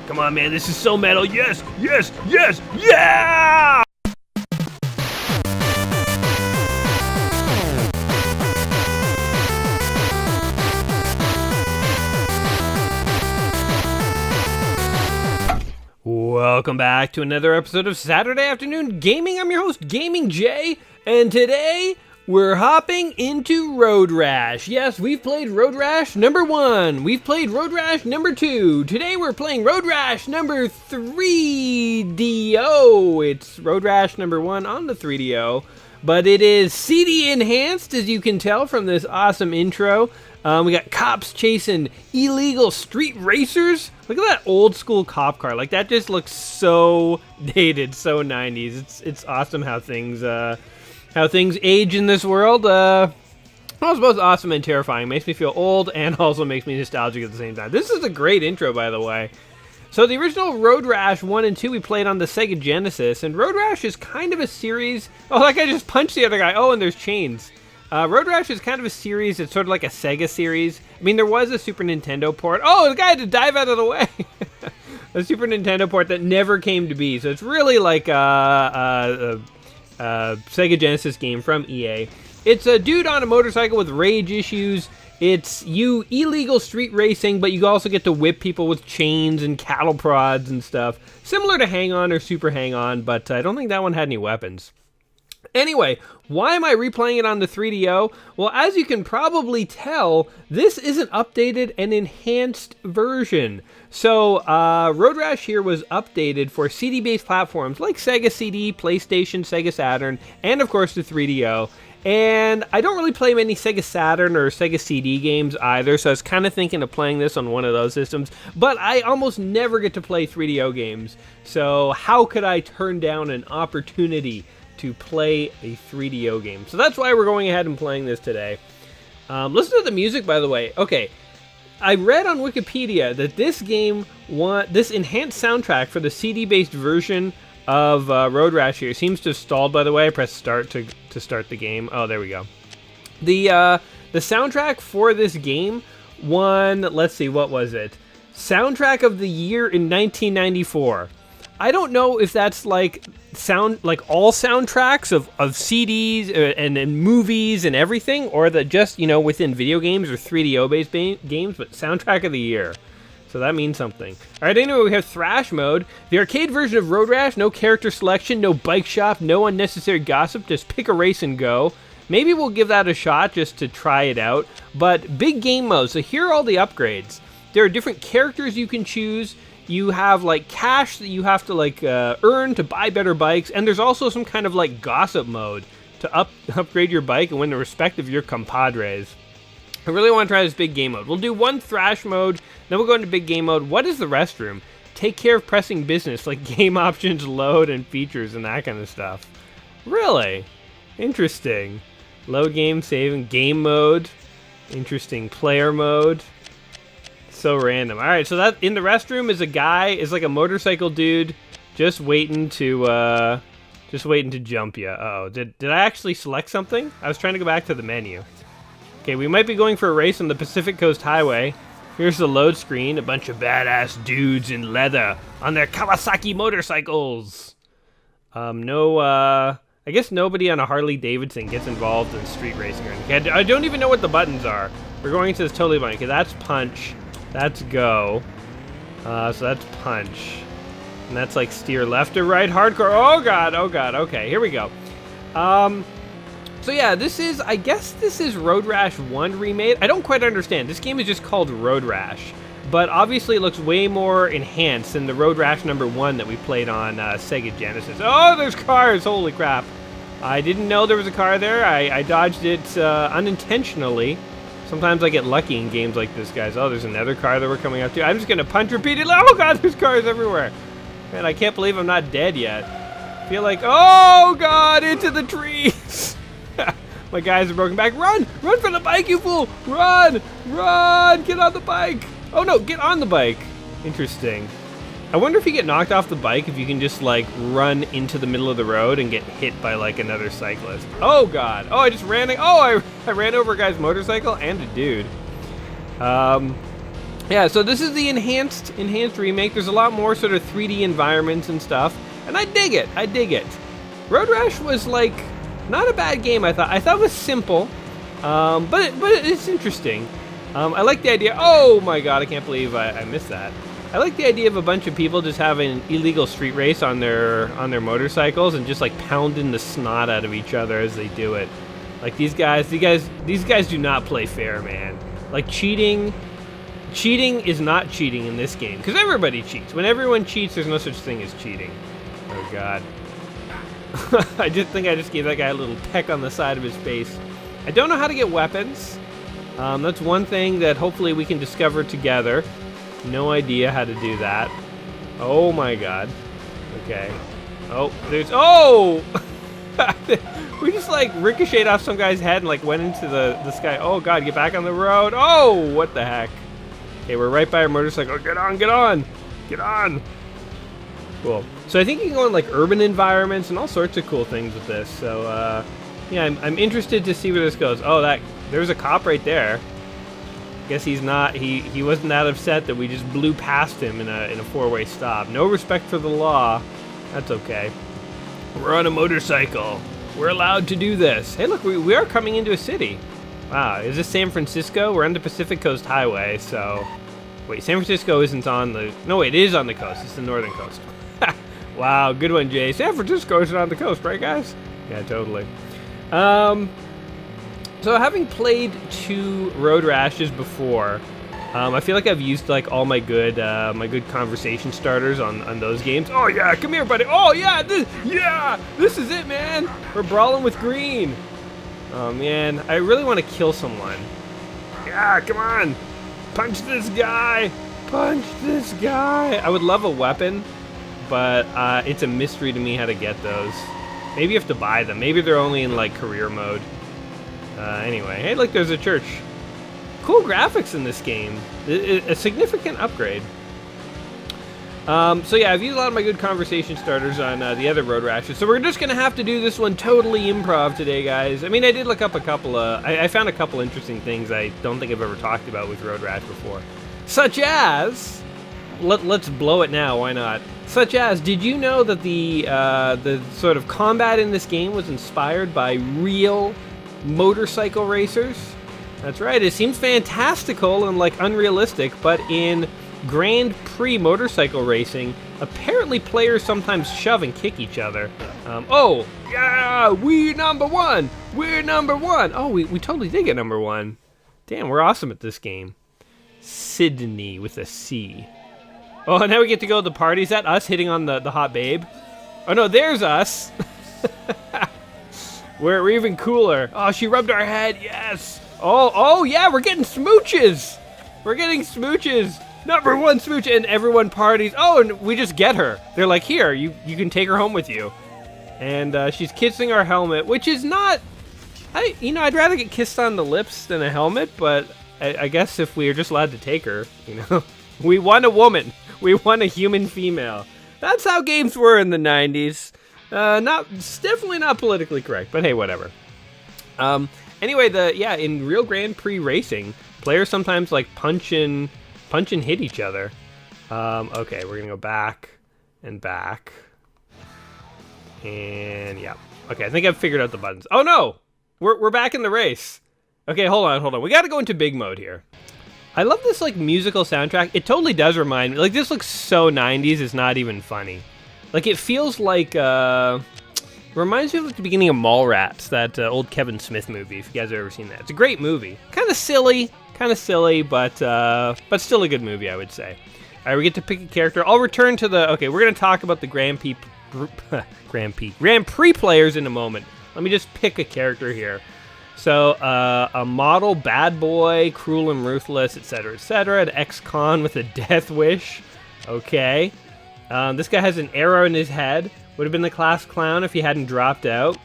Come on, man, this is so metal. Yes, yes, yes, yeah! Welcome back to another episode of Saturday Afternoon Gaming. I'm your host, Gaming Jay, and today we're hopping into Road Rash. Yes, we've played Road Rash number 1. We've played Road Rash number 2. Today we're playing Road Rash number 3DO. It's Road Rash number 1 on the 3DO, but it is CD enhanced, as you can tell from this awesome intro. We got cops chasing illegal street racers. Look at that old school cop car. Like, that just looks so dated, so 90s. It's awesome how things age in this world. I was both awesome and terrifying. Makes me feel old and also makes me nostalgic at the same time. This is a great intro, by the way. So the original Road Rash 1 and 2 we played on the Sega Genesis, and Road Rash is kind of a series... Oh, that guy just punched the other guy. Oh, and there's chains. Road Rash is kind of a series. It's sort of like a Sega series. I mean, there was a Super Nintendo port. Oh, the guy had to dive out of the way. A Super Nintendo port that never came to be. So it's really like a Sega Genesis game from EA. It's a dude on a motorcycle with rage issues. It's you illegal street racing, but you also get to whip people with chains and cattle prods and stuff. Similar to Hang On or Super Hang On, but I don't think that one had any weapons. Anyway, why am I replaying it on the 3DO? Well, as you can probably tell, this is an updated and enhanced version. So, Road Rash here was updated for CD-based platforms like Sega CD, PlayStation, Sega Saturn, and of course the 3DO. And I don't really play many Sega Saturn or Sega CD games either, so I was kind of thinking of playing this on one of those systems. But I almost never get to play 3DO games, so how could I turn down an opportunity to play a 3DO game? So that's why we're going ahead and playing this today. Listen to the music, by the way. Okay, I read on Wikipedia that this game this enhanced soundtrack for the CD-based version of Road Rash here seems to have stalled, by the way. I pressed start to start the game. Oh, there we go. The soundtrack for this game won, let's see, what was it? Soundtrack of the Year in 1994. I don't know if that's like all soundtracks of CDs and movies and everything, or that just, within video games or 3DO based games, but soundtrack of the year. So that means something. All right, anyway, we have Thrash mode. The arcade version of Road Rash, no character selection, no bike shop, no unnecessary gossip, just pick a race and go. Maybe we'll give that a shot just to try it out. But big game mode, so here are all the upgrades. There are different characters you can choose. You have like cash that you have to earn to buy better bikes, and there's also some kind of like gossip mode to upgrade your bike and win the respect of your compadres. I really want to try this big game mode. We'll do one Thrash mode, then we'll go into big game mode. What is the restroom? Take care of pressing business, like game options, load, and features, and that kind of stuff. Really? Interesting. Load game, save, game mode. Interesting. Player mode. So random. All right, so that in the restroom is like a motorcycle dude just waiting to jump you. Uh-oh. Did I actually select something? I was trying to go back to the menu. Okay, we might be going for a race on the Pacific Coast Highway. Here's the load screen, a bunch of badass dudes in leather on their Kawasaki motorcycles. I guess nobody on a Harley Davidson gets involved in street racing or anything. I don't even know what the buttons are. We're going into this totally blind. Okay, that's punch. That's go. So that's punch. And that's like steer left or right, hardcore. Oh god, okay, here we go. So yeah, I guess this is Road Rash 1 remade. I don't quite understand. This game is just called Road Rash. But obviously it looks way more enhanced than the Road Rash number 1 that we played on Sega Genesis. Oh, there's cars, holy crap. I didn't know there was a car there. I dodged it unintentionally. Sometimes I get lucky in games like this, guys. Oh, there's another car that we're coming up to. I'm just going to punch repeatedly. Oh, God, there's cars everywhere. Man, I can't believe I'm not dead yet. I feel like, oh, God, into the trees. My guys are broken back. Run! Run for the bike, you fool! Run! Run! Get on the bike! Oh, no, get on the bike. Interesting. I wonder if you get knocked off the bike, if you can just, run into the middle of the road and get hit by, another cyclist. Oh, God. Oh, I just ran... Oh, I ran over a guy's motorcycle and a dude. Yeah, so this is the enhanced remake. There's a lot more sort of 3D environments and stuff, and I dig it. I dig it. Road Rash was like not a bad game. I thought it was simple, but it's interesting. I like the idea. Oh my god, I can't believe I missed that. I like the idea of a bunch of people just having an illegal street race on their motorcycles and just like pounding the snot out of each other as they do it. Like these guys do not play fair, man. Like cheating is not cheating in this game because everybody cheats. When everyone cheats, there's no such thing as cheating. Oh god. I just gave that guy a little peck on the side of his face. I don't know how to get weapons. That's one thing that hopefully we can discover together. No idea how to do that. Oh my god. Okay. Oh, we just like ricocheted off some guy's head and like went into the sky. Oh god, get back on the road. Oh, what the heck. Okay, we're right by our motorcycle. Get on, get on, get on. Cool. So I think you can go in like urban environments and all sorts of cool things with this. So yeah, I'm interested to see where this goes. Oh, there's a cop right there. Guess he's not. He wasn't that upset that we just blew past him in a four-way stop. No respect for the law. That's okay. We're on a motorcycle. We're allowed to do this. Hey, look, we are coming into a city. Wow, is this San Francisco? We're on the Pacific Coast Highway, so... Wait, San Francisco isn't on the... No, wait, it is on the coast. It's the northern coast. Wow, good one, Jay. San Francisco isn't on the coast, right, guys? Yeah, totally. So having played 2 Road Rashes before, I feel like I've used like all my good conversation starters on those games. Oh yeah, come here, buddy. Oh yeah, this is it, man. We're brawling with green. Oh man, I really want to kill someone. Yeah, come on, punch this guy. Punch this guy. I would love a weapon, but it's a mystery to me how to get those. Maybe you have to buy them. Maybe they're only in like career mode. Anyway, hey, look, there's a church. Cool graphics in this game. A significant upgrade. So yeah, I've used a lot of my good conversation starters on the other Road Rashes. So we're just gonna have to do this one totally improv today, guys. I mean, I did look up a couple of... I found a couple interesting things I don't think I've ever talked about with Road Rash before. Such as... Let's blow it now, why not? Such as, did you know that the sort of combat in this game was inspired by real motorcycle racers? That's right, it seems fantastical and like unrealistic, but in Grand Prix motorcycle racing, apparently players sometimes shove and kick each other. Oh, yeah, we're number one! We're number one! Oh, we totally did get number one. Damn, we're awesome at this game. Sydney with a C. Oh, now we get to go to the party. Is that us hitting on the hot babe? Oh no, there's us. We're even cooler. Oh, she rubbed our head. Yes. Oh yeah, we're getting smooches. We're getting smooches. Number one smooch, and everyone parties. Oh, and we just get her. They're like, here, you can take her home with you. And she's kissing our helmet, which is not... I'd rather get kissed on the lips than a helmet, but I guess if we are just allowed to take her, we want a woman. We want a human female. That's how games were in the 90s. It's definitely not politically correct, but hey, whatever. Anyway, in real Grand Prix racing, players sometimes like punch and hit each other. Okay, we're gonna go back and back. And yeah. Okay, I think I've figured out the buttons. Oh no! We're back in the race. Okay, hold on. We gotta go into big mode here. I love this like musical soundtrack. It totally does remind me, like this looks so 90s, it's not even funny. Like it feels like, reminds me of like the beginning of Mallrats, that old Kevin Smith movie, if you guys have ever seen that. It's a great movie. Kind of silly, but still a good movie, I would say. All right, we get to pick a character. I'll return to okay, we're going to talk about the Grand Prix players in a moment. Let me just pick a character here. So, a model bad boy, cruel and ruthless, etc., etc. An ex-con with a death wish. Okay. This guy has an arrow in his head. Would have been the class clown if he hadn't dropped out.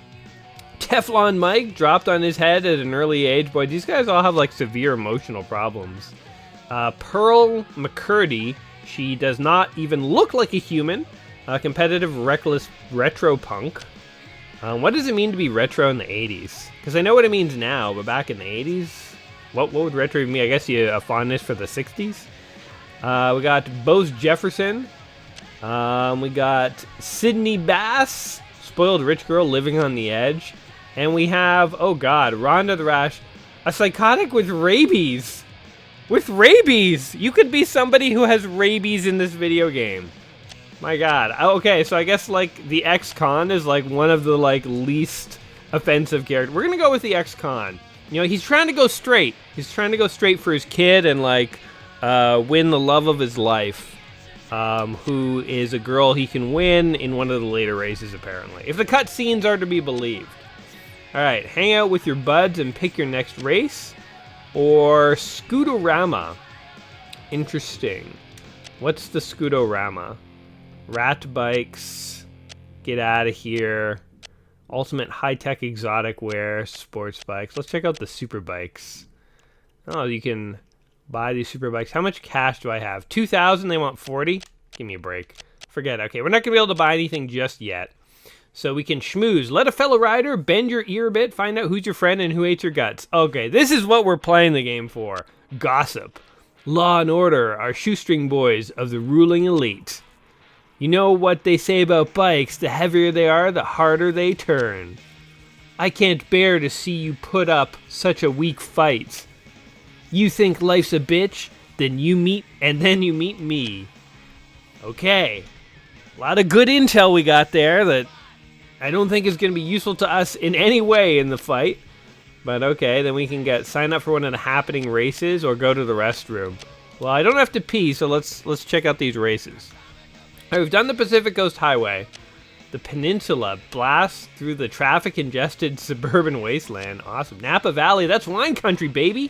Teflon Mike dropped on his head at an early age. Boy, these guys all have like severe emotional problems. Pearl McCurdy. She does not even look like a human. Competitive, reckless retro punk. What does it mean to be retro in the 80s? Because I know what it means now, but back in the 80s, what would retro mean? I guess a fondness for the 60s? We got Bose Jefferson. We got Sydney Bass, spoiled rich girl living on the edge. And we have, oh god, Rhonda the Rash, a psychotic with rabies. With rabies! You could be somebody who has rabies in this video game. My god. Okay, so I guess, like, the ex-con is, like, one of the, like, least offensive characters. We're gonna go with the ex-con. You know, he's trying to go straight. He's trying to go straight for his kid and, like, win the love of his life. Who is a girl he can win in one of the later races, apparently. If the cutscenes are to be believed. Alright, hang out with your buds and pick your next race. Or Scootorama. Interesting. What's the Scootorama? Rat bikes. Get out of here. Ultimate high-tech exotic wear. Sports bikes. Let's check out the super bikes. Oh, you can buy these super bikes. How much cash do I have? 2,000. They want 40. Give me a break. Forget it. Okay, we're not going to be able to buy anything just yet. So we can schmooze. Let a fellow rider bend your ear a bit. Find out who's your friend and who hates your guts. Okay, this is what we're playing the game for. Gossip. Law and order are shoestring boys of the ruling elite. You know what they say about bikes. The heavier they are, the harder they turn. I can't bear to see you put up such a weak fight. You think life's a bitch? Then you meet me. Okay. A lot of good intel we got there that I don't think is going to be useful to us in any way in the fight. But okay, then we can sign up for one of the happening races or go to the restroom. Well, I don't have to pee, so let's check out these races. All right, we've done the Pacific Coast Highway. The Peninsula blasts through the traffic-congested suburban wasteland. Awesome. Napa Valley, that's wine country, baby.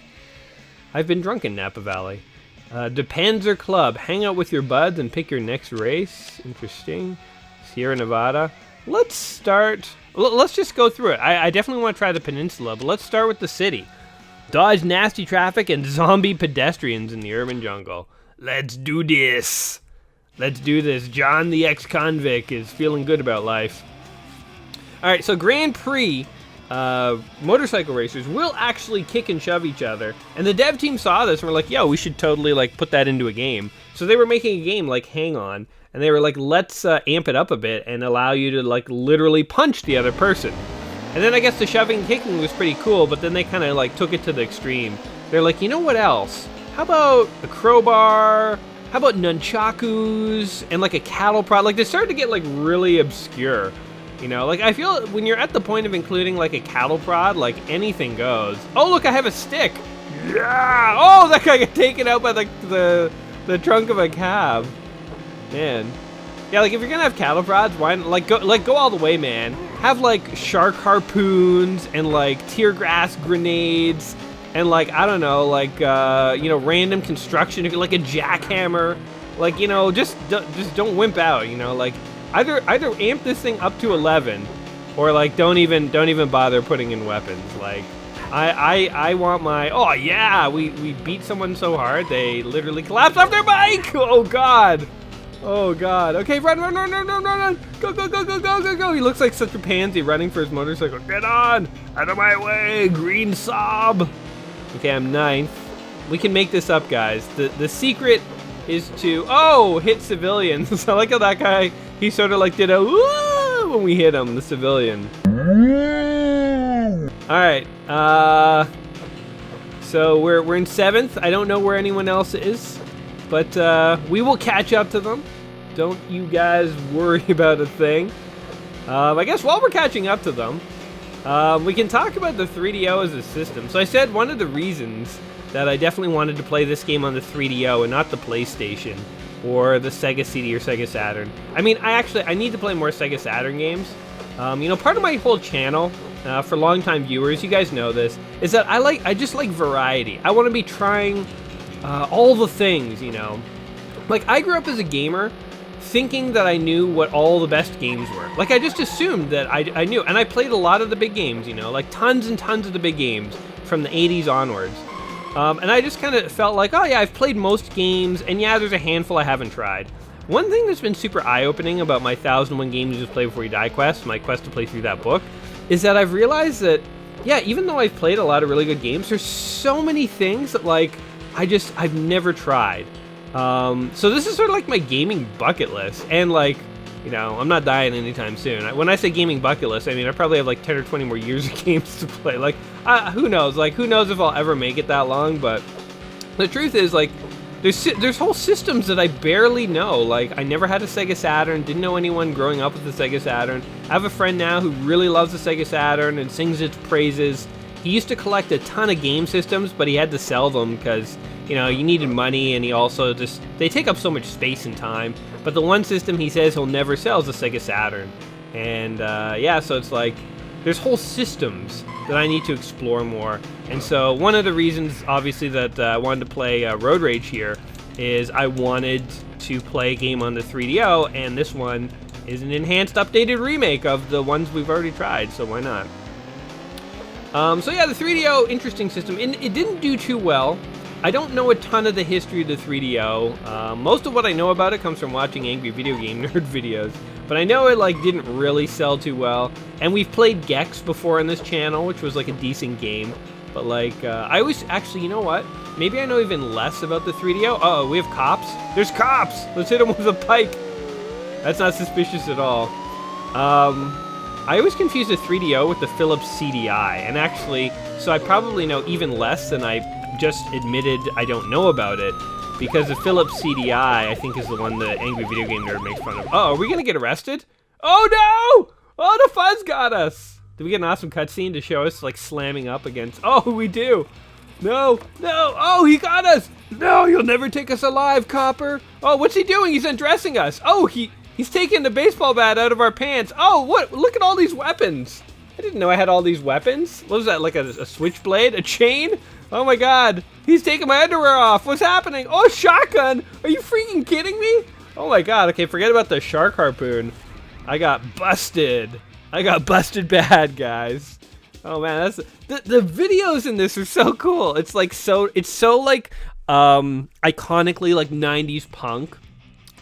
I've been drunk in Napa Valley. Depenzer Club, hang out with your buds and pick your next race. Interesting. Sierra Nevada. Let's just go through it. I definitely want to try the Peninsula, but let's start with the city. Dodge nasty traffic and zombie pedestrians in the urban jungle. Let's do this. Let's do this. John the ex-convict is feeling good about life. All right, so Grand Prix motorcycle racers will actually kick and shove each other. And the dev team saw this and were like, yo, we should totally like put that into a game. So they were making a game like Hang On. And they were like, let's amp it up a bit and allow you to like literally punch the other person. And then I guess the shoving and kicking was pretty cool, but then they kind of like took it to the extreme. They're like, you know what else? How about a crowbar? How about nunchakus and like a cattle prod? Like they started to get like really obscure. You know, like I feel when you're at the point of including like a cattle prod, like anything goes. Oh, look, I have a stick. Yeah. Oh, that guy got taken out by the trunk of a cab. Man. Yeah, like if you're gonna have cattle prods, why not, go all the way, man. Have like shark harpoons and like tear gas grenades and like I don't know, like you know, random construction, like a jackhammer. Like, you know, just don't wimp out, you know, like either amp this thing up to 11 or like don't even bother putting in weapons. Like I want my, oh yeah, we beat someone so hard they literally collapsed off their bike. Oh god. Oh god. Okay, run. Go. He looks like such a pansy running for his motorcycle. Get on! Out of my way, green sob! Okay, I'm 9th. We can make this up, guys. The secret is to, hit civilians. I like how that guy, he sort of like did a woo when we hit him, the civilian. Alright, so we're in 7th. I don't know where anyone else is. But we will catch up to them. Don't you guys worry about a thing. I guess while we're catching up to them, we can talk about the 3DO as a system. So I said one of the reasons that I definitely wanted to play this game on the 3DO and not the PlayStation or the Sega CD or Sega Saturn. I mean, I need to play more Sega Saturn games. You know, part of my whole channel, for longtime viewers, you guys know this, is that I just like variety. I want to be trying all the things, you know. Like, I grew up as a gamer thinking that I knew what all the best games were. Like, I just assumed that I knew. And I played a lot of the big games, you know, like tons and tons of the big games from the 80s onwards. And I just kind of felt like, oh yeah, I've played most games, and yeah, there's a handful I haven't tried. One thing that's been super eye-opening about my 1001 Games You Just Play Before You Die quest, my quest to play through that book, is that I've realized that, yeah, even though I've played a lot of really good games, there's so many things that, like, I've never tried. So this is sort of like my gaming bucket list, and like, you know, I'm not dying anytime soon. When I say gaming bucket list, I mean I probably have like 10 or 20 more years of games to play. Like, who knows? Like, who knows if I'll ever make it that long? But the truth is, like, there's whole systems that I barely know. Like, I never had a Sega Saturn, didn't know anyone growing up with the Sega Saturn. I have a friend now who really loves the Sega Saturn and sings its praises. He used to collect a ton of game systems, but he had to sell them because, you know, you needed money, and he also just, they take up so much space and time. But the one system he says he'll never sell is the Sega Saturn. And yeah, so it's like, there's whole systems that I need to explore more. And so one of the reasons, obviously, that I wanted to play Road Rage here is I wanted to play a game on the 3DO, and this one is an enhanced, updated remake of the ones we've already tried, so why not? So yeah, the 3DO, interesting system. And it didn't do too well. I don't know a ton of the history of the 3DO. Most of what I know about it comes from watching Angry Video Game Nerd videos. But I know it like didn't really sell too well. And we've played Gex before on this channel, which was like a decent game. But like, I always, actually, you know what? Maybe I know even less about the 3DO. Uh-oh, we have cops. There's cops! Let's hit them with a pike. That's not suspicious at all. I always confuse the 3DO with the Philips CDI. And actually, so I probably know even less than I just admitted I don't know about it, because the Philips CDI, I think, is the one the Angry Video Game Nerd makes fun of. Oh, are we gonna get arrested? Oh no! Oh, the fuzz got us! Did we get an awesome cutscene to show us, like, slamming up against... Oh, we do! No! No! Oh, he got us! No, you'll never take us alive, copper! Oh, what's he doing? He's undressing us! Oh, he's taking the baseball bat out of our pants! Oh, what? Look at all these weapons! I didn't know I had all these weapons. What was that, like a switchblade? A chain? Oh my god, he's taking my underwear off. What's happening? Oh, shotgun. Are you freaking kidding me? Oh my god, okay, forget about the shark harpoon. I got busted. I got busted bad, guys. Oh man, that's the videos in this are so cool. It's like it's so like iconically like 90s punk.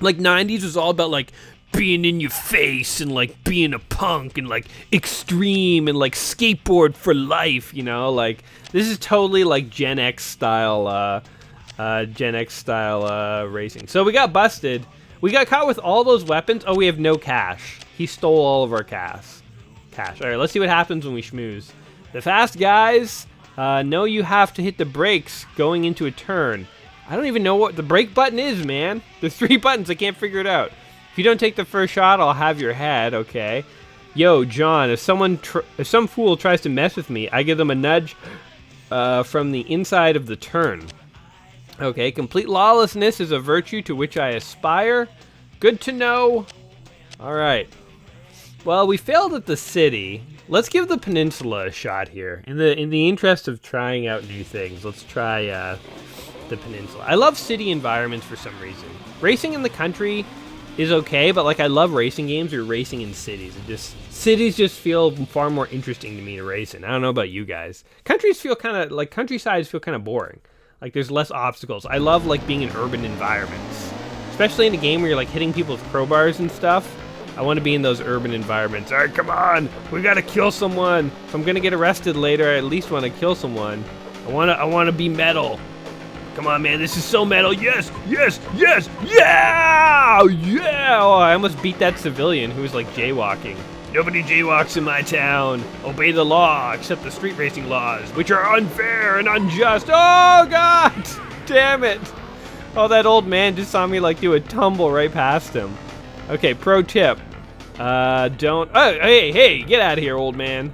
Like 90s was all about like being in your face and like being a punk and like extreme and like skateboard for life, you know, like this is totally like Gen X style racing. So we got busted. We got caught with all those weapons. Oh, we have no cash. He stole all of our cash. All right, let's see what happens when we schmooze. The fast guys know you have to hit the brakes going into a turn. I don't even know what the brake button is, man. There's 3 buttons. I can't figure it out. If you don't take the first shot, I'll have your head, okay? Yo, John, if some fool tries to mess with me, I give them a nudge from the inside of the turn. Okay, complete lawlessness is a virtue to which I aspire. Good to know. All right. Well, we failed at the city. Let's give the peninsula a shot here. In the interest of trying out new things, let's try the peninsula. I love city environments for some reason. Racing in the country is okay, but like I love racing games or racing in cities. Cities just feel far more interesting to me to race in. I don't know about you guys. Countrysides feel kind of boring. Like there's less obstacles. I love like being in urban environments, especially in a game where you're like hitting people with crowbars and stuff. I want to be in those urban environments. All right, come on, we gotta kill someone. If I'm gonna get arrested later, I at least want to kill someone. I wanna be metal. Come on, man, this is so metal. Yes, yes, yes, yeah, yeah. Oh, I almost beat that civilian who was like jaywalking. Nobody jaywalks in my town. Obey the law, except the street racing laws, which are unfair and unjust. Oh, God, damn it. Oh, that old man just saw me like do a tumble right past him. Okay, pro tip. Don't, oh, hey, get out of here, old man.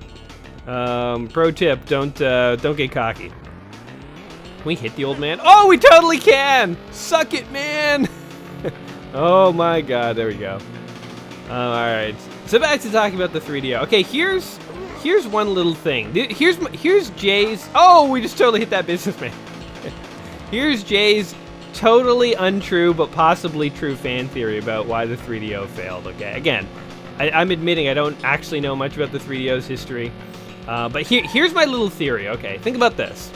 Pro tip, don't get cocky. Can we hit the old man? Oh, we totally can! Suck it, man! Oh my god, there we go. Alright, so back to talking about the 3DO. Okay, here's one little thing. Here's Jay's... Oh, we just totally hit that businessman. Here's Jay's totally untrue but possibly true fan theory about why the 3DO failed, okay? Again, I'm admitting I don't actually know much about the 3DO's history. But here's my little theory, okay? Think about this.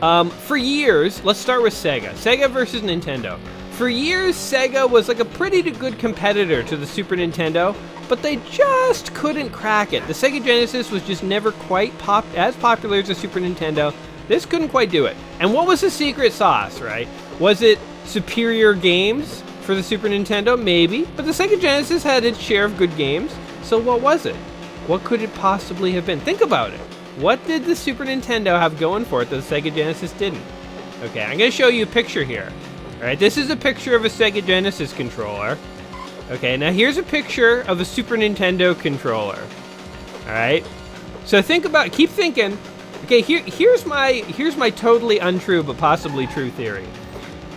For years, let's start with Sega. Sega versus Nintendo. For years, Sega was like a pretty good competitor to the Super Nintendo, but they just couldn't crack it. The Sega Genesis was just never quite as popular as the Super Nintendo. This couldn't quite do it. And what was the secret sauce, right? Was it superior games for the Super Nintendo? Maybe. But the Sega Genesis had its share of good games. So what was it? What could it possibly have been? Think about it. What did the Super Nintendo have going for it that the Sega Genesis didn't? Okay, I'm going to show you a picture here. All right, this is a picture of a Sega Genesis controller. Okay, now here's a picture of a Super Nintendo controller. All right, so keep thinking. Okay, here's my totally untrue but possibly true theory.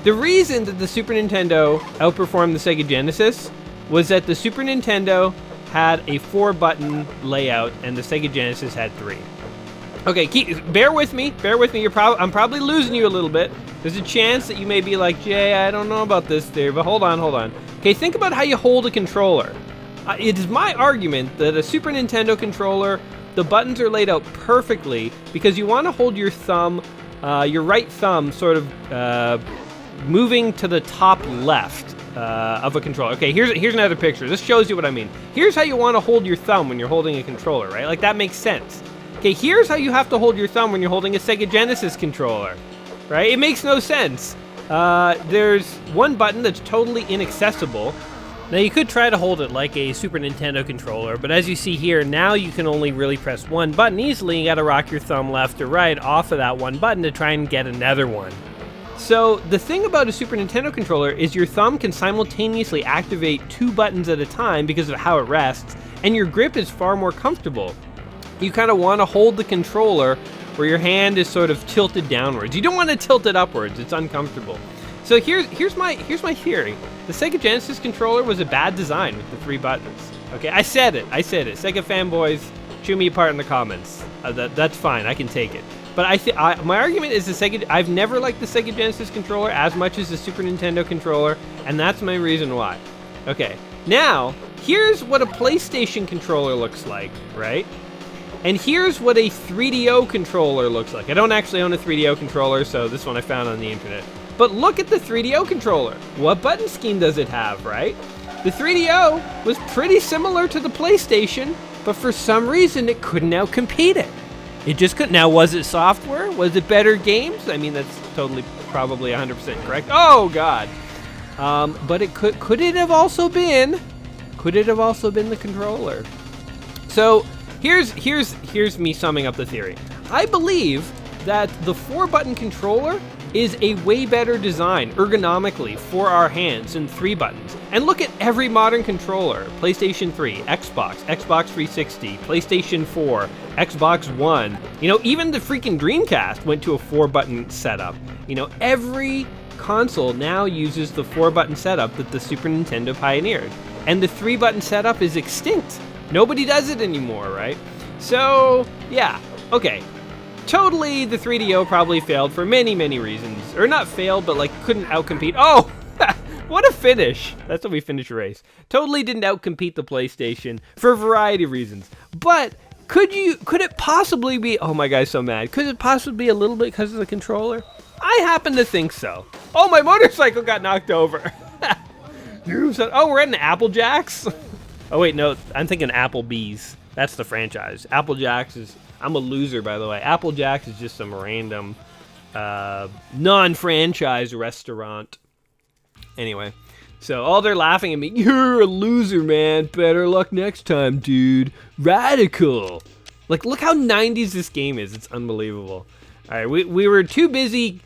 The reason that the Super Nintendo outperformed the Sega Genesis was that the Super Nintendo had a 4-button layout and the Sega Genesis had 3. Okay, bear with me. I'm probably losing you a little bit. There's a chance that you may be like, Jay, I don't know about this theory, but hold on. Okay, think about how you hold a controller. It is my argument that a Super Nintendo controller, the buttons are laid out perfectly because you want to hold your thumb, your right thumb, sort of moving to the top left of a controller. Okay, here's another picture. This shows you what I mean. Here's how you want to hold your thumb when you're holding a controller, right? Like, that makes sense. Okay, here's how you have to hold your thumb when you're holding a Sega Genesis controller, right? It makes no sense. There's one button that's totally inaccessible. Now, you could try to hold it like a Super Nintendo controller, but as you see here, now you can only really press one button easily. You gotta rock your thumb left or right off of that one button to try and get another one. So, the thing about a Super Nintendo controller is your thumb can simultaneously activate 2 buttons at a time because of how it rests, and your grip is far more comfortable. You kind of want to hold the controller where your hand is sort of tilted downwards. You don't want to tilt it upwards. It's uncomfortable. So here's my theory. The Sega Genesis controller was a bad design with the 3 buttons. Okay, I said it. Sega fanboys, chew me apart in the comments. That's fine. I can take it. But my argument is I've never liked the Sega Genesis controller as much as the Super Nintendo controller, and that's my reason why. Okay, now here's what a PlayStation controller looks like, right? And here's what a 3DO controller looks like. I don't actually own a 3DO controller, so this one I found on the internet. But look at the 3DO controller. What button scheme does it have, right? The 3DO was pretty similar to the PlayStation, but for some reason it couldn't outcompete it. It just couldn't. Now, was it software? Was it better games? I mean, that's totally, probably 100% correct. Oh, God. But it could it have also been the controller? So, Here's me summing up the theory. I believe that the 4-button controller is a way better design ergonomically for our hands than 3 buttons. And look at every modern controller. PlayStation 3, Xbox 360, PlayStation 4, Xbox One. You know, even the freaking Dreamcast went to a 4-button setup. You know, every console now uses the 4-button setup that the Super Nintendo pioneered. And the 3-button setup is extinct. Nobody does it anymore, right? So, yeah, okay. Totally, the 3DO probably failed for many, many reasons. Or not failed, but, like, couldn't outcompete. Oh, what a finish. That's how we finish a race. Totally didn't outcompete the PlayStation for a variety of reasons. But could it possibly be, oh my guy's so mad. Could it possibly be a little bit because of the controller? I happen to think so. Oh, my motorcycle got knocked over. Oh, we're at an Apple Jacks? Oh, wait, no, I'm thinking Applebee's. That's the franchise. Apple Jacks is... I'm a loser, by the way. Apple Jacks is just some random non-franchise restaurant. Anyway, so they're laughing at me. You're a loser, man. Better luck next time, dude. Radical. Like, look how 90s this game is. It's unbelievable. All right, we were too busy...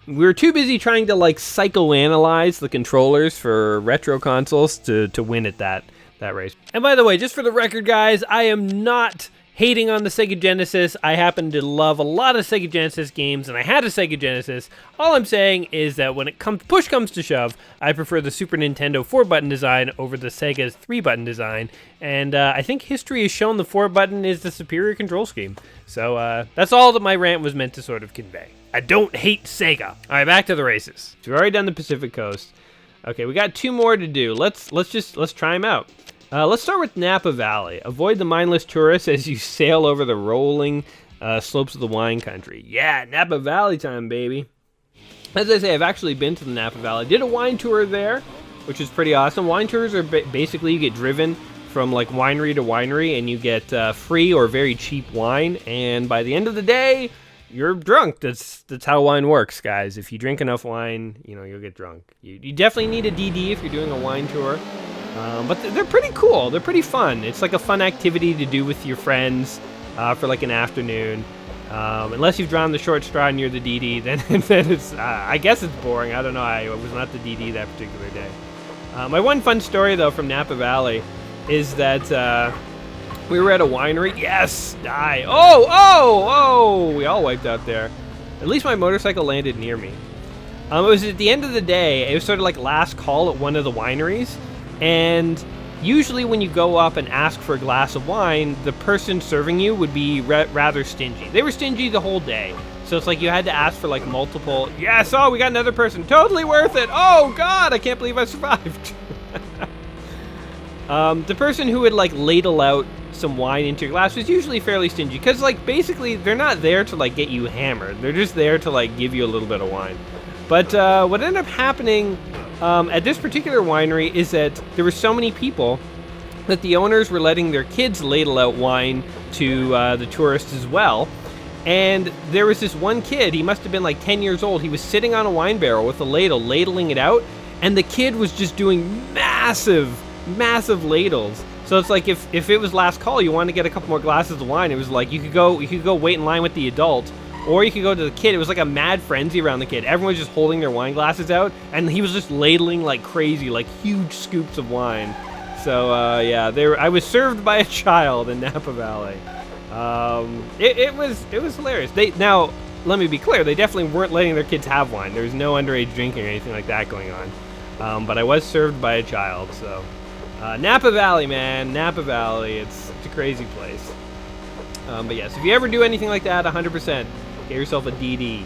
We were too busy trying to, like, psychoanalyze the controllers for retro consoles to win at that race. And by the way, just for the record, guys, I am not hating on the Sega Genesis. I happen to love a lot of Sega Genesis games, and I had a Sega Genesis. All I'm saying is that when push comes to shove, I prefer the Super Nintendo 4-button design over the Sega's 3-button design. And I think history has shown the 4-button is the superior control scheme. So that's all that my rant was meant to sort of convey. I don't hate Sega. All right, back to the races. So we've already done the Pacific Coast. Okay, we got 2 more to do. Let's try them out. Let's start with Napa Valley. Avoid the mindless tourists as you sail over the rolling slopes of the wine country. Yeah, Napa Valley time, baby. As I say, I've actually been to the Napa Valley. Did a wine tour there, which is pretty awesome. Wine tours are basically you get driven from like winery to winery, and you get free or very cheap wine. And by the end of the day, you're drunk. That's how wine works, guys. If you drink enough wine, you'll get drunk. You definitely need a DD if you're doing a wine tour. But they're pretty cool. They're pretty fun. It's like a fun activity to do with your friends for like an afternoon. Unless you've drawn the short straw and you're the DD, then it's, I guess it's boring. I don't know. I was not the DD that particular day. My one fun story, though, from Napa Valley is that we were at a winery. Yes! Die. Oh! We all wiped out there. At least my motorcycle landed near me. It was at the end of the day. It was sort of like last call at one of the wineries. And usually when you go up and ask for a glass of wine, the person serving you would be rather stingy. They were stingy the whole day. So it's like you had to ask for like multiple, yes, oh, we got another person, totally worth it. Oh, God, I can't believe I survived. The person who would like ladle out some wine into your glass was usually fairly stingy because like basically they're not there to like get you hammered. They're just there to like give you a little bit of wine. But what ended up happening at this particular winery is that there were so many people that the owners were letting their kids ladle out wine to the tourists as well. And there was this one kid, he must have been like 10 years old. He was sitting on a wine barrel with a ladle, ladling it out. And the kid was just doing massive ladles. So it's like if it was last call, you wanted to get a couple more glasses of wine. It was like you could go wait in line with the adult. Or you could go to the kid. It was like a mad frenzy around the kid. Everyone was just holding their wine glasses out, and he was just ladling like crazy, like huge scoops of wine. So yeah, I was served by a child in Napa Valley. It was hilarious. Now let me be clear, they definitely weren't letting their kids have wine. There was no underage drinking or anything like that going on. But I was served by a child. So Napa Valley, man, Napa Valley. It's a crazy place. But yes, if you ever do anything like that, 100%. Get yourself a DD,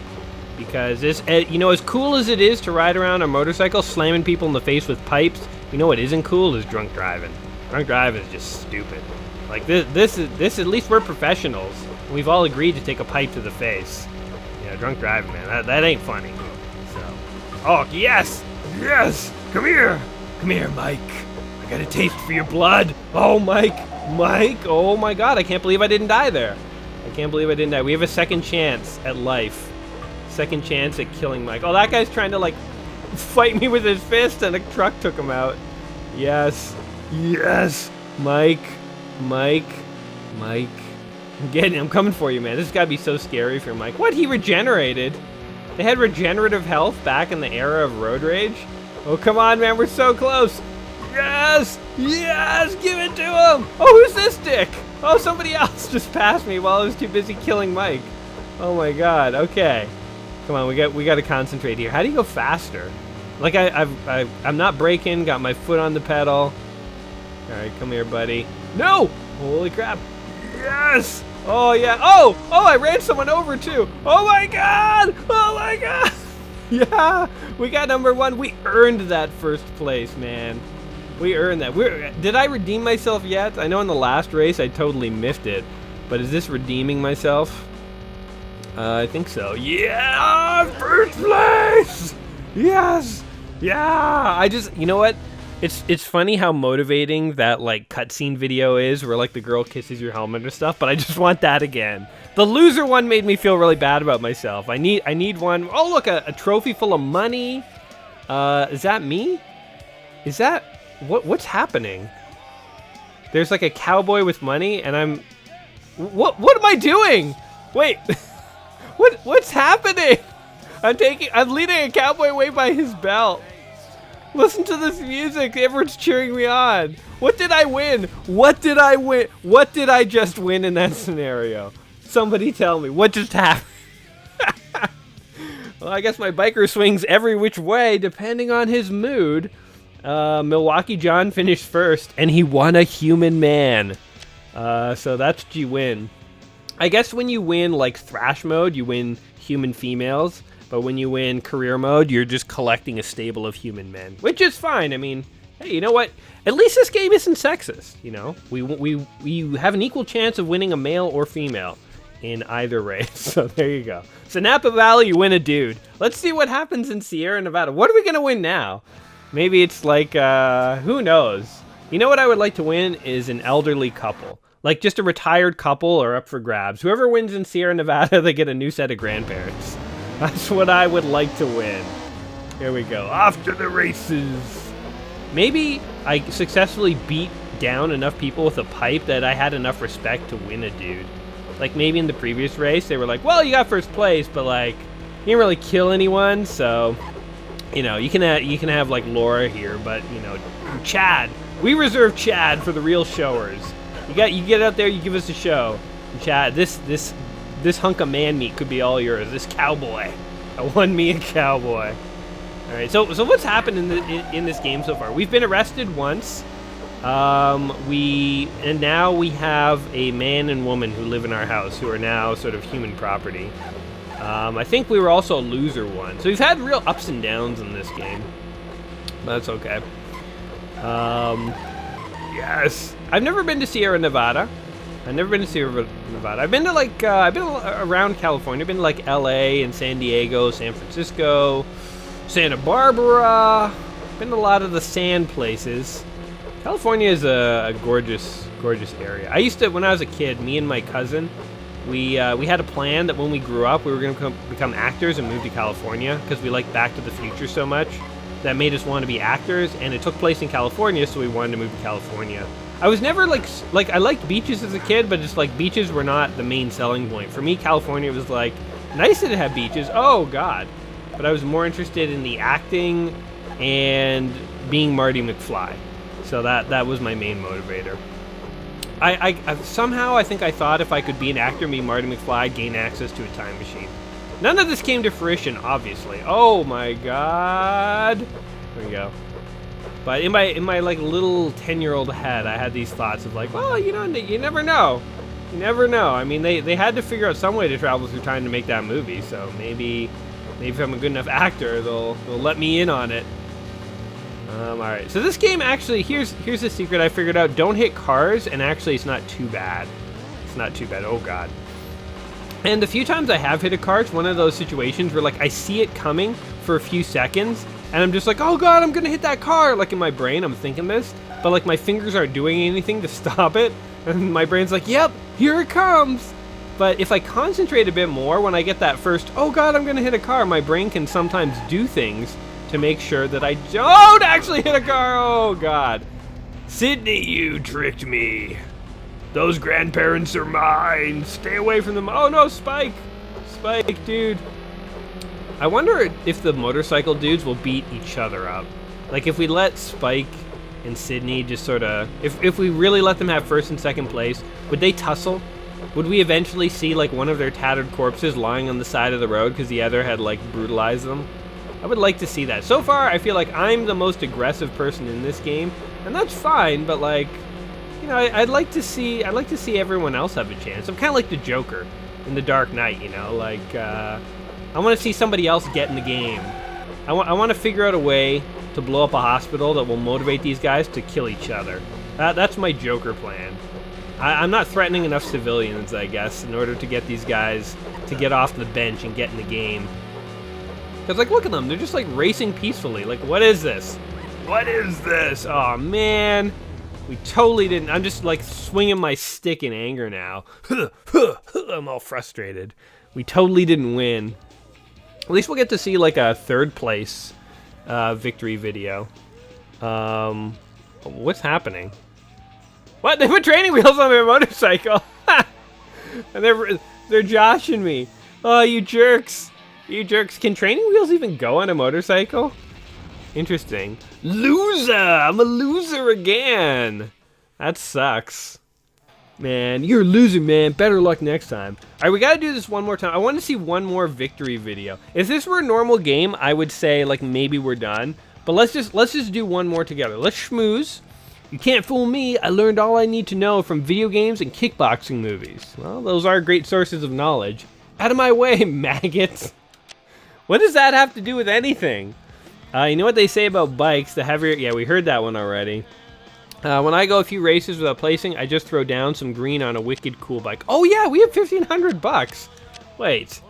because this, as cool as it is to ride around a motorcycle slamming people in the face with pipes, what isn't cool is drunk driving. Drunk driving is just stupid. Like this at least we're professionals. We've all agreed to take a pipe to the face. Drunk driving, man, that ain't funny. So, oh yes, come here, Mike. I got a taste for your blood. Oh, Mike, oh my God, I can't believe I didn't die there. I can't believe I didn't die. We have a second chance at life. Second chance at killing Mike. Oh, that guy's trying to, like, fight me with his fist, and a truck took him out. Yes. Mike. I'm coming for you, man. This has got to be so scary for Mike. What? He regenerated? They had regenerative health back in the era of road rage? Oh, come on, man. We're so close. Yes! Give it to him! Oh, who's this dick? Oh, somebody else just passed me while I was too busy killing Mike. Oh my God. Okay, come on. We got to concentrate here. How do you go faster? Like I'm not braking. Got my foot on the pedal. All right, come here, buddy. No! Holy crap! Yes! Oh yeah. Oh! I ran someone over too. Oh my God! Yeah, we got number 1. We earned that first place, man. We earned that. Did I redeem myself yet? I know in the last race I totally miffed it, but is this redeeming myself? I think so. Yeah, first place! Yes! Yeah! You know what? It's funny how motivating that like cutscene video is where like the girl kisses your helmet or stuff, but I just want that again. The loser one made me feel really bad about myself. I need one. Oh look, a trophy full of money. Is that me? Is that what's happening? There's like a cowboy with money and I'm what am I doing? Wait. What's happening? I'm leading a cowboy away by his belt. Listen to this music. Everyone's cheering me on. What did I win? What did I just win in that scenario? Somebody tell me. What just happened? Well, I guess my biker swings every which way depending on his mood. Milwaukee John finished first, and he won a human man. So that's what you win. I guess when you win like thrash mode, you win human females. But when you win career mode, you're just collecting a stable of human men, which is fine. I mean, hey, you know what? At least this game isn't sexist. You know, we have an equal chance of winning a male or female in either race. So there you go. So Napa Valley, you win a dude. Let's see what happens in Sierra Nevada. What are we gonna win now? Maybe it's like who knows? You know what I would like to win is an elderly couple. Like just a retired couple are up for grabs. Whoever wins in Sierra Nevada, they get a new set of grandparents. That's what I would like to win. Here we go. Off to the races. Maybe I successfully beat down enough people with a pipe that I had enough respect to win a dude. Like maybe in the previous race, they were like, well, you got first place, but like, you didn't really kill anyone, so, you know, you can have like Laura here, but, you know, Chad. We reserve Chad for the real showers. You get out there, you give us a show. And Chad, this hunk of man meat could be all yours. This cowboy. I won me a cowboy. All right, so what's happened in this game so far? We've been arrested once. And now we have a man and woman who live in our house who are now sort of human property. I think we were also a loser once. So we've had real ups and downs in this game. But that's okay. Yes. I've never been to Sierra Nevada. I've been to like, I've been around California. I've been to like LA and San Diego, San Francisco, Santa Barbara. Been to a lot of the sand places. California is a gorgeous, gorgeous area. I used to, when I was a kid, me and my cousin, we had a plan that when we grew up, we were going to become actors and move to California because we liked Back to the Future so much. That made us want to be actors, and it took place in California, so we wanted to move to California. I was never like I liked beaches as a kid, but just like beaches were not the main selling point. For me, California was like, nice to have beaches, oh God. But I was more interested in the acting and being Marty McFly. So that was my main motivator. I somehow I think I thought if I could be an actor and be Marty McFly, I'd gain access to a time machine. None of this came to fruition, obviously. Oh my God. There we go. But in my like little 10-year-old head, I had these thoughts of like, well, you know, you never know. You never know. I mean, they had to figure out some way to travel through time to make that movie. So maybe if I'm a good enough actor, they'll let me in on it. All right. So this game actually, here's the secret I figured out. Don't hit cars, and actually it's not too bad. It's not too bad. Oh God. And the few times I have hit a car, it's one of those situations where like I see it coming for a few seconds, and I'm just like, oh God, I'm gonna hit that car. Like in my brain, I'm thinking this, but like my fingers aren't doing anything to stop it, and my brain's like, yep, here it comes. But if I concentrate a bit more, when I get that first, oh God, I'm gonna hit a car, my brain can sometimes do things to make sure that I don't actually hit a car. Oh God. Sydney, you tricked me. Those grandparents are mine. Stay away from them. Oh no, Spike. Spike, dude. I wonder if the motorcycle dudes will beat each other up. Like if we let Spike and Sydney just sort of, if we really let them have first and second place, would they tussle? Would we eventually see like one of their tattered corpses lying on the side of the road because the other had like brutalized them? I would like to see that. So far, I feel like I'm the most aggressive person in this game, and that's fine, but like, you know, I'd like to see everyone else have a chance. I'm kind of like the Joker in The Dark Knight, you know, like I want to see somebody else get in the game. I want to figure out a way to blow up a hospital that will motivate these guys to kill each other. That's my Joker plan. I'm not threatening enough civilians, I guess, in order to get these guys to get off the bench and get in the game. Because, like, look at them. They're just, like, racing peacefully. Like, what is this? What is this? Oh, man. We totally didn't. I'm just, like, swinging my stick in anger now. I'm all frustrated. We totally didn't win. At least we'll get to see, like, a third place victory video. What's happening? What? They put training wheels on their motorcycle. And they're joshing me. Oh, you jerks. You jerks. Can training wheels even go on a motorcycle? Interesting. Loser! I'm a loser again. That sucks. Man, you're a loser, man. Better luck next time. All right, we got to do this one more time. I want to see one more victory video. If this were a normal game, I would say, like, maybe we're done. But let's just do one more together. Let's schmooze. You can't fool me. I learned all I need to know from video games and kickboxing movies. Well, those are great sources of knowledge. Out of my way, maggots. What does that have to do with anything? You know what they say about bikes? The heavier... Yeah, we heard that one already. When I go a few races without placing, I just throw down some green on a wicked cool bike. Oh yeah, we have $1,500. Wait.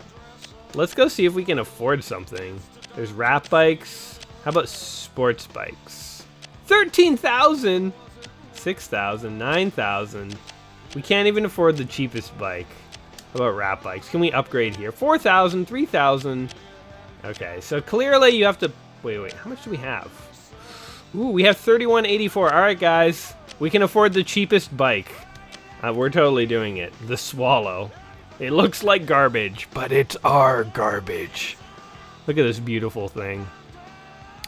Let's go see if we can afford something. There's rap bikes. How about sports bikes? 13,000, 6,000, 9,000. We can't even afford the cheapest bike. How about rat bikes? Can we upgrade here? 4,000, 3,000. Okay, so clearly you have to... Wait, how much do we have? Ooh, we have 3184. All right, guys. We can afford the cheapest bike. We're totally doing it. The Swallow. It looks like garbage, but it's our garbage. Look at this beautiful thing.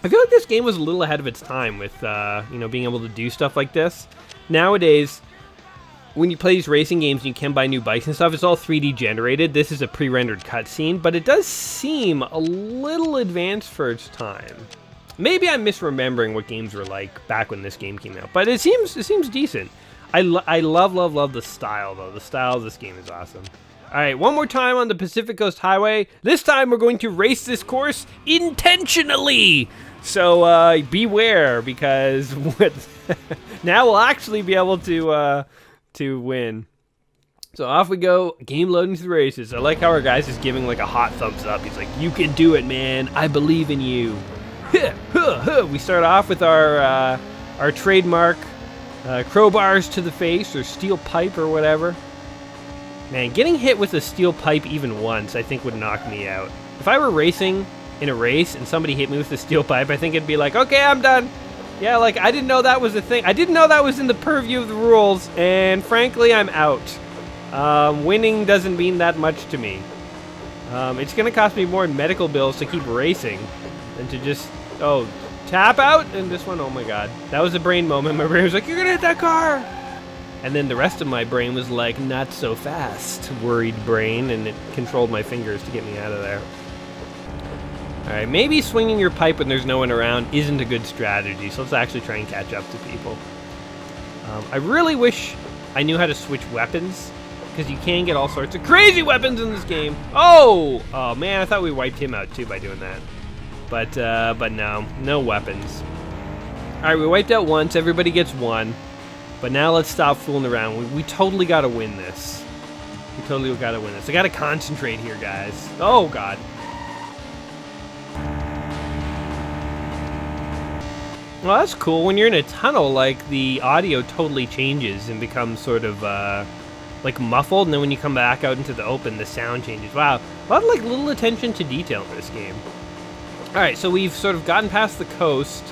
I feel like this game was a little ahead of its time with, being able to do stuff like this. Nowadays, when you play these racing games and you can buy new bikes and stuff, it's all 3D generated. This is a pre-rendered cutscene, but it does seem a little advanced for its time. Maybe I'm misremembering what games were like back when this game came out, but it seems decent. I love the style, though. The style of this game is awesome. All right, one more time on the Pacific Coast Highway. This time we're going to race this course intentionally. So beware, because now we'll actually be able to win. So off we go, game loading to the races. I like how our guy's just giving like a hot thumbs up. He's like, you can do it, man. I believe in you. We start off with our trademark crowbars to the face, or steel pipe or whatever. Man, getting hit with a steel pipe even once, I think would knock me out. If I were racing in a race and somebody hit me with a steel pipe, I think it'd be like, okay, I'm done. Yeah, like, I didn't know that was a thing. I didn't know that was in the purview of the rules, and frankly, I'm out. Winning doesn't mean that much to me. It's gonna cost me more in medical bills to keep racing than to just, tap out, and this one, oh my god. That was a brain moment. My brain was like, you're gonna hit that car! And then the rest of my brain was like, not so fast, worried brain, and it controlled my fingers to get me out of there. Alright, maybe swinging your pipe when there's no one around isn't a good strategy, so let's actually try and catch up to people. I really wish I knew how to switch weapons, because you can get all sorts of crazy weapons in this game. Oh man, I thought we wiped him out too by doing that. But no weapons. Alright, we wiped out once, everybody gets one. But now let's stop fooling around. We totally gotta win this. We totally gotta win this. I gotta concentrate here, guys. Oh, God. Well, that's cool. When you're in a tunnel, like, the audio totally changes and becomes sort of, like, muffled. And then when you come back out into the open, the sound changes. Wow. A lot of, like, little attention to detail in this game. Alright, so we've sort of gotten past the coast.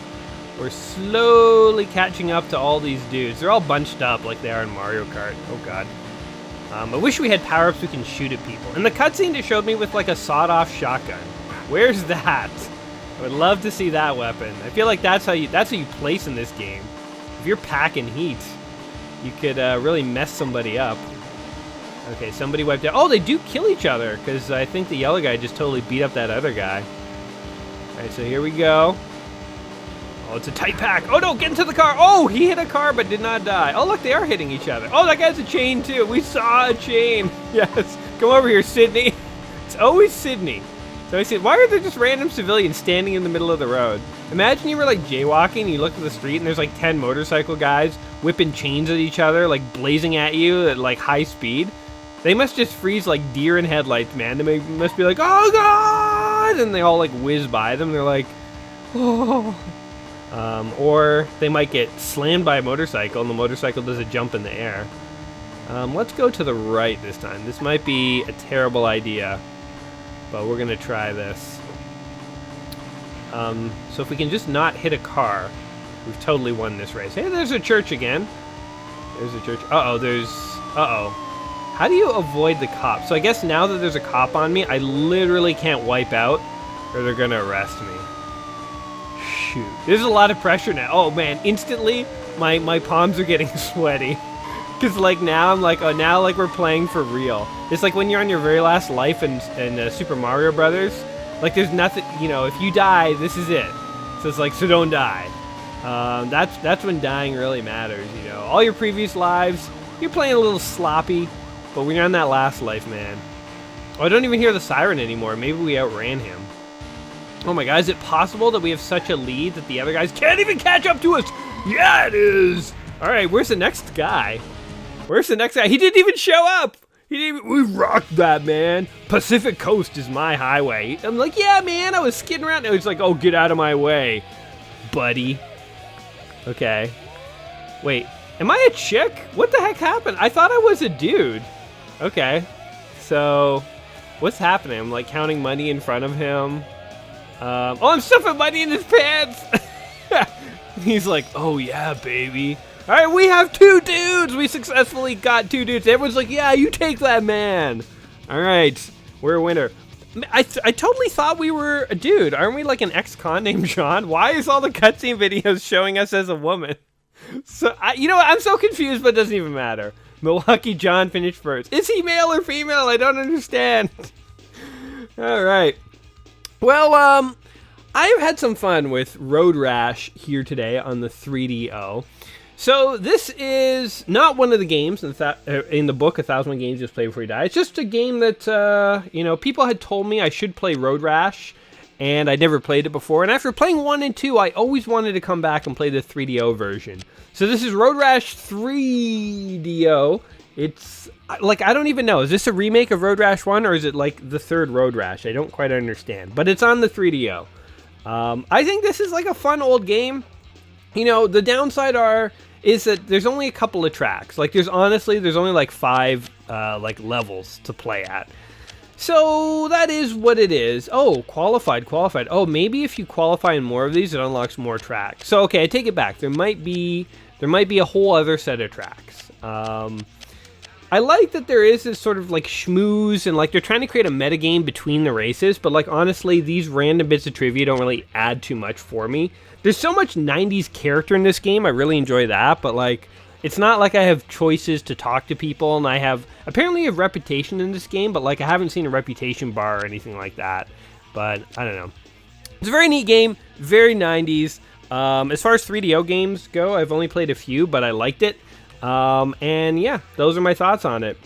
We're slowly catching up to all these dudes. They're all bunched up like they are in Mario Kart. Oh, God. I wish we had power-ups we can shoot at people. And the cutscene just showed me with, like, a sawed-off shotgun. Where's that? I would love to see that weapon. I feel like that's how you place in this game. If you're packing heat, you could really mess somebody up. Okay, somebody wiped out. Oh, they do kill each other, because I think the yellow guy just totally beat up that other guy. All right, so here we go. Oh, it's a tight pack. Oh, no, get into the car. Oh, he hit a car but did not die. Oh, look, they are hitting each other. Oh, that guy's a chain, too. We saw a chain. Yes. Come over here, Sydney. It's always Sydney. So I said, why are there just random civilians standing in the middle of the road? Imagine you were, like, jaywalking, and you look at the street, and there's, like, 10 motorcycle guys whipping chains at each other, like, blazing at you at, like, high speed. They must just freeze like deer in headlights, man. They must be like, oh, God! And they all, like, whiz by them. They're like, oh... or they might get slammed by a motorcycle and the motorcycle does a jump in the air. Let's go to the right this time. This might be a terrible idea, but we're gonna try this. So if we can just not hit a car, we've totally won this race. Hey, there's a church again. There's a church. Uh-oh. How do you avoid the cops? So I guess now that there's a cop on me, I literally can't wipe out or they're gonna arrest me. Shoot. There's a lot of pressure now. Oh, man. Instantly, my palms are getting sweaty. Because, like, now I'm like, oh, now, like, we're playing for real. It's like when you're on your very last life in Super Mario Brothers. Like, there's nothing, if you die, this is it. So it's like, so don't die. That's when dying really matters, All your previous lives, you're playing a little sloppy. But when you're on that last life, man. Oh, I don't even hear the siren anymore. Maybe we outran him. Oh my god, is it possible that we have such a lead that the other guys can't even catch up to us? Yeah, it is! Alright, where's the next guy? He didn't even show up! We rocked that, man. Pacific Coast is my highway. I'm like, yeah, man, I was skidding around. It's like, oh, get out of my way, buddy. Okay. Wait, Am I a chick? What the heck happened? I thought I was a dude. Okay. So, what's happening? I'm like counting money in front of him. Oh, I'm stuffing money in his pants. He's like, oh yeah, baby. All right, we have 2 dudes. We successfully got 2 dudes. Everyone's like, yeah, you take that man. All right, we're a winner. I totally thought we were a dude. Aren't we like an ex-con named John? Why is all the cutscene videos showing us as a woman? So, you know what? I'm so confused, but it doesn't even matter. Milwaukee John finished first. Is he male or female? I don't understand. All right. Well, I've had some fun with Road Rash here today on the 3DO. So this is not one of the games in the book, 1001 Games Just Play Before You Die. It's just a game that, you know, people had told me I should play Road Rash, and I'd never played it before. And after playing 1 and 2, I always wanted to come back and play the 3DO version. So this is Road Rash 3DO. It's, like, I don't even know. Is this a remake of Road Rash 1, or is it, like, the third Road Rash? I don't quite understand. But it's on the 3DO. I think this is, like, a fun old game. You know, the downside is that there's only a couple of tracks. Like, there's only, like, 5, like, levels to play at. So that is what it is. Oh, qualified. Oh, maybe if you qualify in more of these, it unlocks more tracks. So, okay, I take it back. There might be a whole other set of tracks. I like that there is this sort of like schmooze and like they're trying to create a metagame between the races, but like honestly, these random bits of trivia don't really add too much for me. There's so much 90s character in this game, I really enjoy that, but like it's not like I have choices to talk to people, and I have apparently a reputation in this game, but like I haven't seen a reputation bar or anything like that. But I don't know. It's a very neat game, very 90s. As far as 3DO games go, I've only played a few, but I liked it. And yeah, those are my thoughts on it.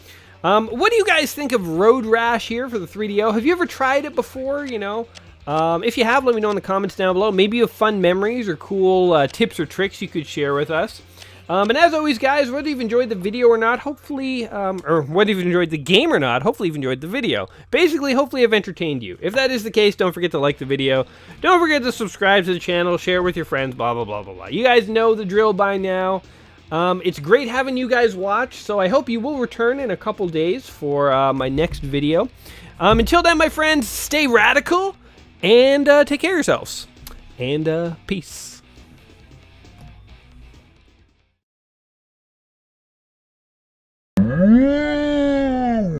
What do you guys think of Road Rash here for the 3DO? Have you ever tried it before, you know? If you have, let me know in the comments down below. Maybe you have fun memories or cool tips or tricks you could share with us. And as always, guys, whether you've enjoyed the video or not, hopefully, or whether you've enjoyed the game or not, hopefully you've enjoyed the video. Basically, hopefully I've entertained you. If that is the case, don't forget to like the video. Don't forget to subscribe to the channel, share with your friends, blah, blah, blah, blah, blah. You guys know the drill by now. It's great having you guys watch, so I hope you will return in a couple days for my next video. Until then, my friends, stay radical and take care of yourselves. And peace. Mm-hmm.